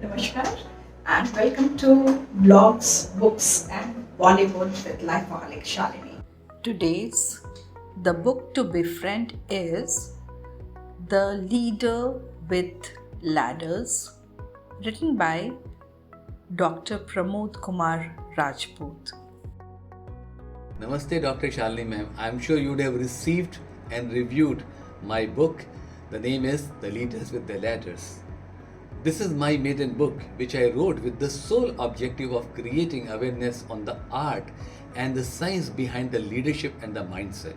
Namaskar and welcome to Blogs, Books and Bollywood with Lifeaholic Shalini. Today's the book to befriend is The Leader with Ladders, written by Dr. Pramod Kumar Rajput. Namaste, Dr. Shalini ma'am. I'm sure you would have received and reviewed my book. The name is The Leaders with the Ladders. This is my maiden book, which I wrote with the sole objective of creating awareness on the art and the science behind the leadership and the mindset.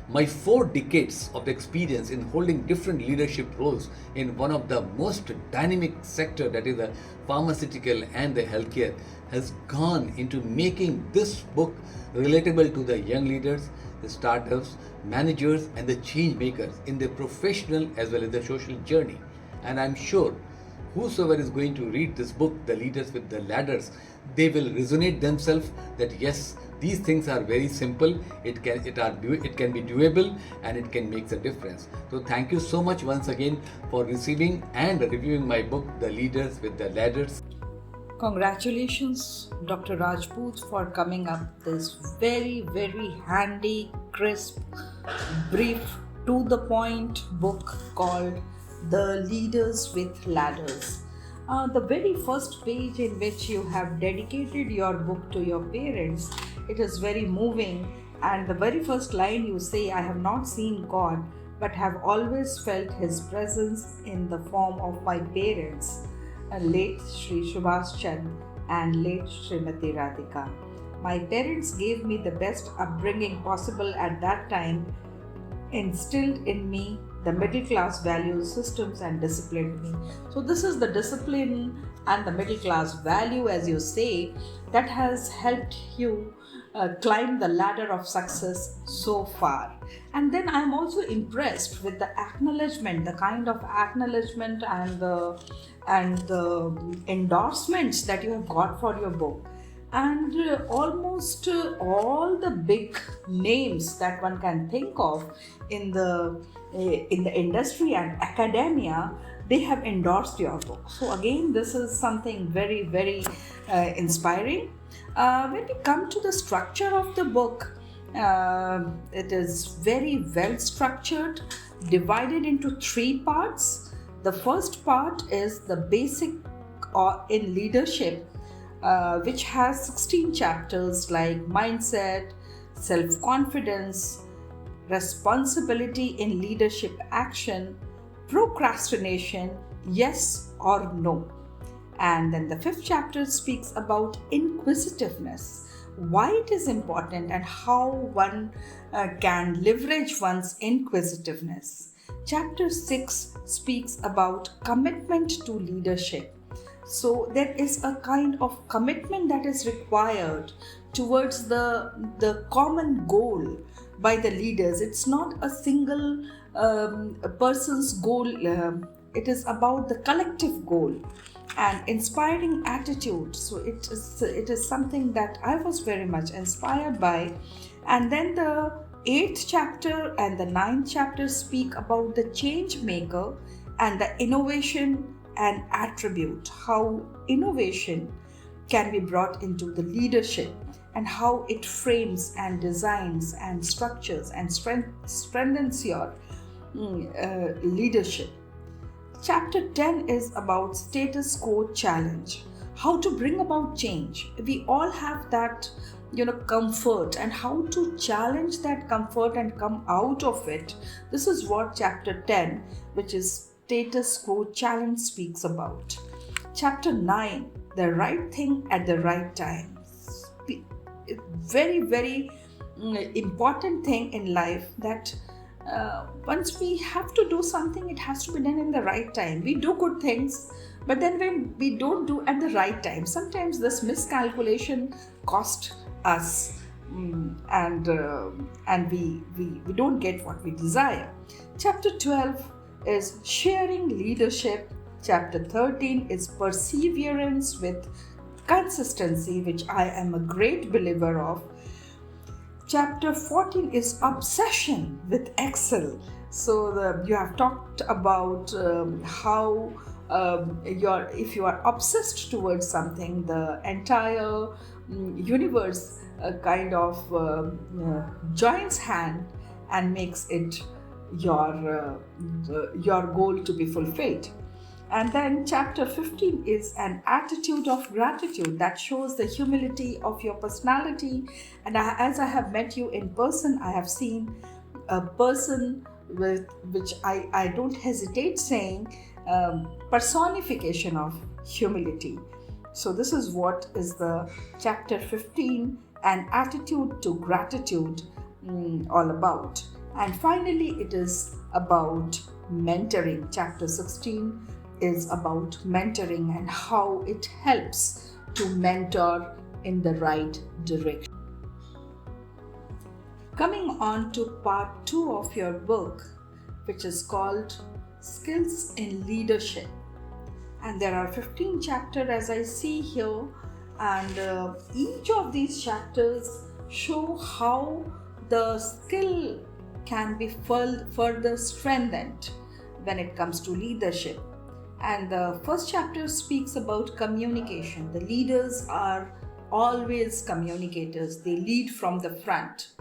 My 4 decades of experience in holding different leadership roles in one of the most dynamic sector, that is the pharmaceutical and the healthcare, has gone into making this book relatable to the young leaders, the startups, managers and the change makers in their professional as well as their social journey. And I'm sure whosoever is going to read this book, The Leaders with the Ladders, they will resonate themselves that yes, these things are very simple, it can be doable and it can make a difference. So thank you so much once again for receiving and reviewing my book, The Leaders with the Ladders. Congratulations, Dr. Rajput, for coming up this very, very handy, crisp, brief, to the point book called The Leaders with Ladders. The very first page in which you have dedicated your book to your parents, it is very moving, and the very first line you say, I have not seen God but have always felt His presence in the form of my parents, late Sri Subhash Chand and late Srimati Radhika. My parents gave me the best upbringing possible at that time, instilled in me the middle class values, systems and disciplined me. So this is the discipline and the middle class value, as you say, that has helped you climb the ladder of success so far. And then I'm also impressed with the acknowledgement, the kind of acknowledgement and the endorsements that you have got for your book. And almost all the big names that one can think of in the industry and academia, they have endorsed your book. So again, this is something very, very inspiring. When we come to the structure of the book, it is very well structured, divided into 3 parts. The first part is the basic in leadership, which has 16 chapters like mindset, self-confidence, responsibility in leadership action, procrastination, yes or no. And then the 5th chapter speaks about inquisitiveness, why it is important and how one can leverage one's inquisitiveness. Chapter 6 speaks about commitment to leadership. So there is a kind of commitment that is required towards the common goal by the leaders. It's not a single person's goal. It is about the collective goal and inspiring attitude. So it is something that I was very much inspired by. And then the 8th chapter and the 9th chapter speak about the change maker and the innovation and attribute, how innovation can be brought into the leadership and how it frames and designs and structures and strengthens your leadership. Chapter 10 is about status quo challenge, how to bring about change. We all have that comfort, and how to challenge that comfort and come out of it. This is what chapter 10, which is status quo challenge, speaks about. Chapter 9, the right thing at the right time. Very, very important thing in life, that once we have to do something, it has to be done in the right time. We do good things, but then when we don't do at the right time, sometimes this miscalculation cost us, and we don't get what we desire. Chapter 12 is sharing leadership. Chapter 13 is perseverance with consistency, which I am a great believer of. Chapter 14 is obsession with Excel. So you have talked about how if you are obsessed towards something, the entire universe kind of joins hand and makes it your goal to be fulfilled. And then chapter 15 is an attitude of gratitude that shows the humility of your personality. And as I have met you in person, I have seen a person with which I don't hesitate saying personification of humility. So this is what is the chapter 15, an attitude to gratitude, all about. And finally, it is about mentoring. Chapter 16 is about mentoring and how it helps to mentor in the right direction. Coming on to part 2 of your book, which is called Skills in Leadership. And there are 15 chapters as I see here, and each of these chapters show how the skill can be further strengthened when it comes to leadership. And the first chapter speaks about communication. The leaders are always communicators, they lead from the front.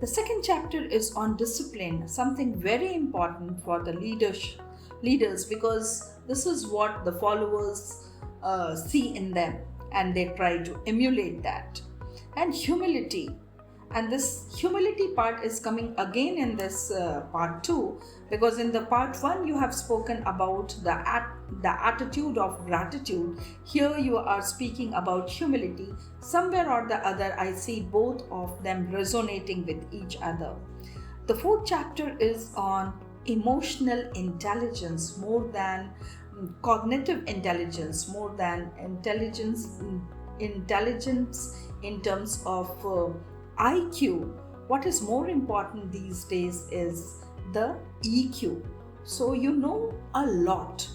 The second chapter is on discipline, something very important for the leaders, because this is what the followers see in them and they try to emulate that. And humility. And this humility part is coming again in this part 2, because in the part 1 you have spoken about the attitude of gratitude. Here you are speaking about humility. Somewhere or the other I see both of them resonating with each other. The fourth chapter is on emotional intelligence, more than cognitive intelligence, more than intelligence in terms of IQ. What is more important these days is the EQ. So you know a lot.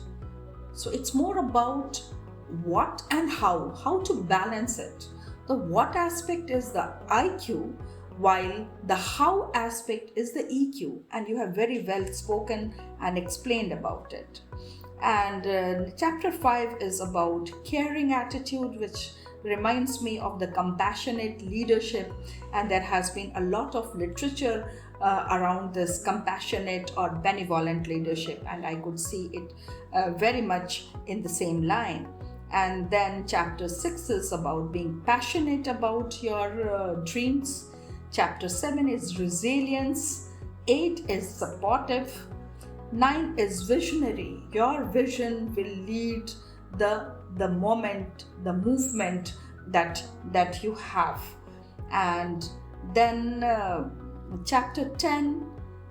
So it's more about what and how to balance it. The what aspect is the IQ, while the how aspect is the EQ. And you have very well spoken and explained about it. And chapter 5 is about caring attitude, which reminds me of the compassionate leadership, and there has been a lot of literature around this compassionate or benevolent leadership, and I could see it very much in the same line. And then chapter 6 is about being passionate about your dreams. Chapter 7 is resilience. 8 is supportive. 9 is visionary. Your vision will lead the moment, the movement that you have. And then chapter 10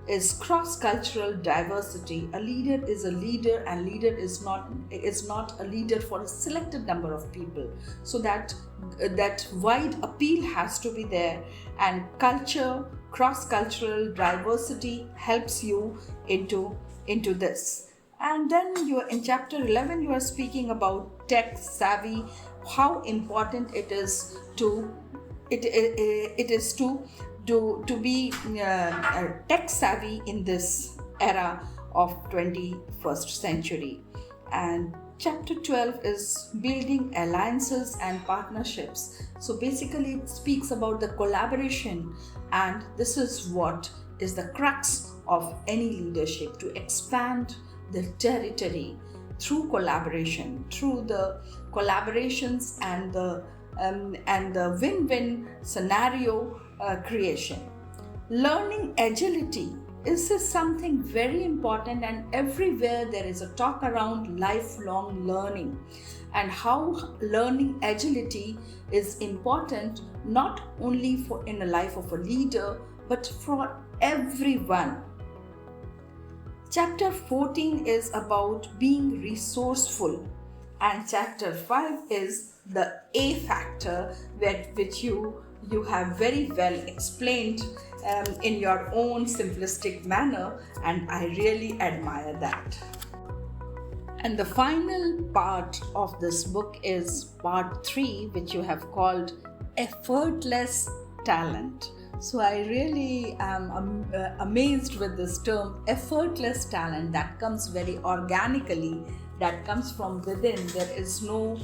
is cross-cultural diversity. A leader is a leader, and leader is not a leader for a selected number of people. So that wide appeal has to be there, and cross-cultural diversity helps you into this. And then you are in chapter 11, you are speaking about tech savvy, how important it is to be tech savvy in this era of 21st century. And chapter 12 is building alliances and partnerships. So basically it speaks about the collaboration, and this is what is the crux of any leadership, to expand the territory through collaboration, through the collaborations and the win-win scenario creation. Learning agility is something very important, and everywhere there is a talk around lifelong learning and how learning agility is important, not only for in the life of a leader but for everyone. Chapter 14 is about being resourceful, and chapter 5 is the A factor, which you have very well explained in your own simplistic manner, and I really admire that. And the final part of this book is part 3, which you have called Effortless Talent. So I really am amazed with this term, effortless talent, that comes very organically that comes from within. There is no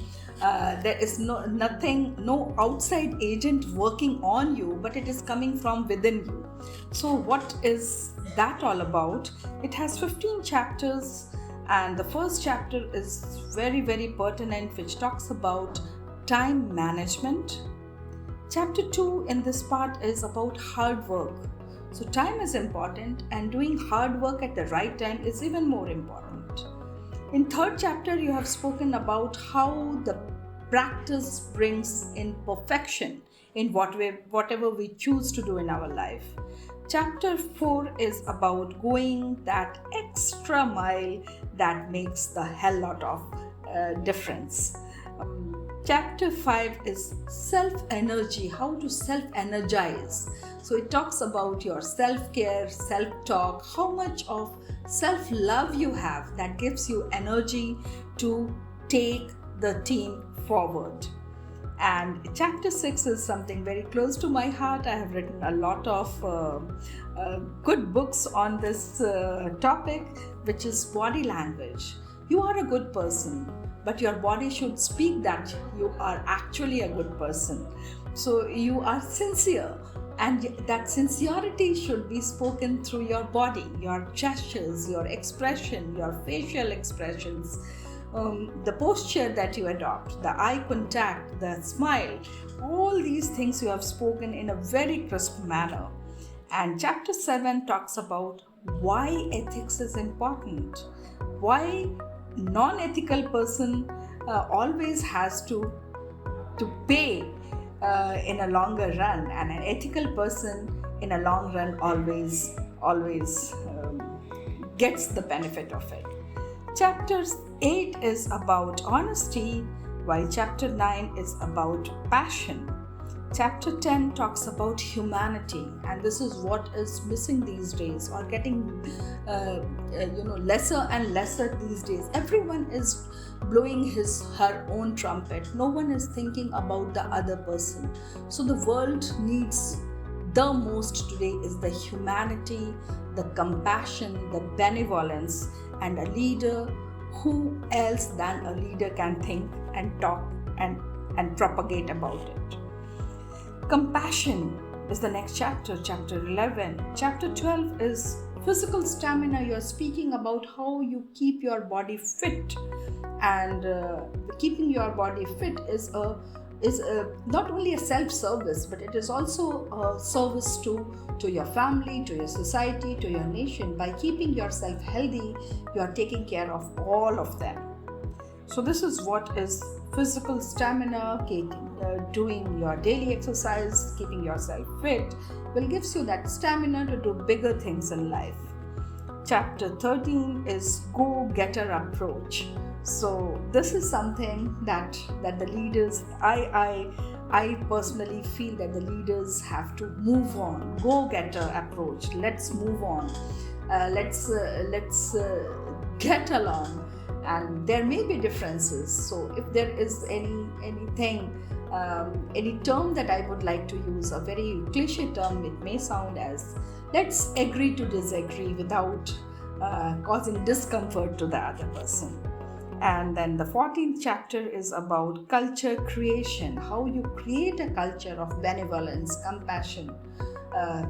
outside agent working on you, but it is coming from within you. So what is that all about? It has 15 chapters, and the first chapter is very, very pertinent, which talks about time management. Chapter 2 in this part is about hard work. So time is important, and doing hard work at the right time is even more important. In third chapter, you have spoken about how the practice brings in perfection in whatever we choose to do in our life. Chapter 4 is about going that extra mile that makes the hell lot of difference. Chapter 5 is self-energy, how to self-energize. So it talks about your self-care, self-talk, how much of self-love you have that gives you energy to take the team forward. And chapter 6 is something very close to my heart. I have written a lot of good books on this topic, which is body language. You are a good person, but your body should speak that you are actually a good person. So you are sincere, and that sincerity should be spoken through your body, your gestures, your expression, your facial expressions, the posture that you adopt, the eye contact, the smile. All these things you have spoken in a very crisp manner. And chapter 7 talks about why ethics is important, why non-ethical person always has to pay in a longer run, and an ethical person in a long run always gets the benefit of it. Chapter 8 is about honesty, while chapter 9 is about passion. Chapter 10 talks about humanity, and this is what is missing these days, or getting lesser and lesser these days. Everyone is blowing her own trumpet. No one is thinking about the other person. So the world needs the most today is the humanity, the compassion, the benevolence, and a leader. Who else than a leader can think and talk and propagate about it? Compassion is the next chapter, chapter 11. Chapter 12 is physical stamina. You are speaking about how you keep your body fit, and keeping your body fit is not only a self-service, but it is also a service to your family, to your society, to your nation. By keeping yourself healthy, you are taking care of all of them. So this is what is physical stamina. Doing your daily exercise, keeping yourself fit will gives you that stamina to do bigger things in life. Chapter 13 is go-getter approach. So this is something that the leaders, I personally feel that the leaders have to move on. Go-getter approach. Let's move on. Let's get along. And there may be differences. So if there is anything, any term that I would like to use, a very cliche term, it may sound as let's agree to disagree without causing discomfort to the other person. And then the 14th chapter is about culture creation, how you create a culture of benevolence, compassion,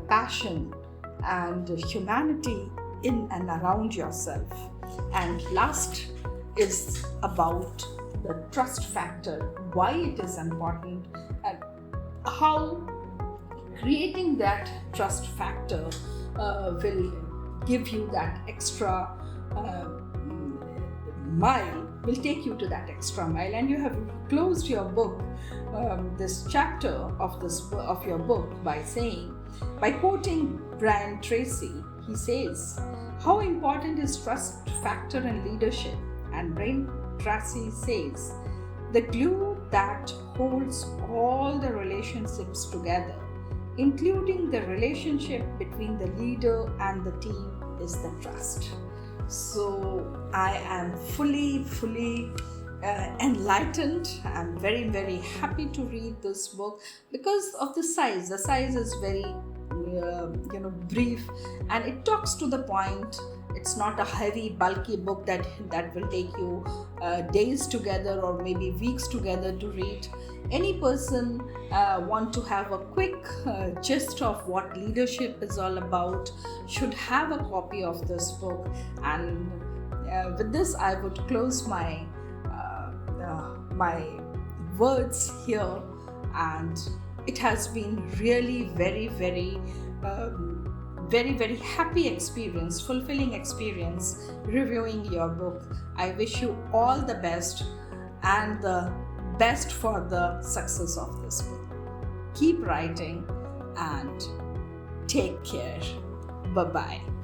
passion, and humanity in and around yourself. And last is about the trust factor, why it is important, and how creating that trust factor will give you that extra mile, will take you to that extra mile. And you have closed your book, this chapter of your book, by quoting Brian Tracy. He says, how important is trust factor in leadership? And Brian Tracy says, the glue that holds all the relationships together, including the relationship between the leader and the team, is the trust. So I am fully enlightened. I'm very, very happy to read this book because of the size. The size is very brief, and it talks to the point. it's not a heavy, bulky book that will take you days together or maybe weeks together to read. Any person want to have a quick gist of what leadership is all about should have a copy of this book. And with this, I would close my words here. And it has been really very happy experience, fulfilling experience reviewing your book. I wish you all the best and the best for the success of this book. Keep writing and take care. Bye bye.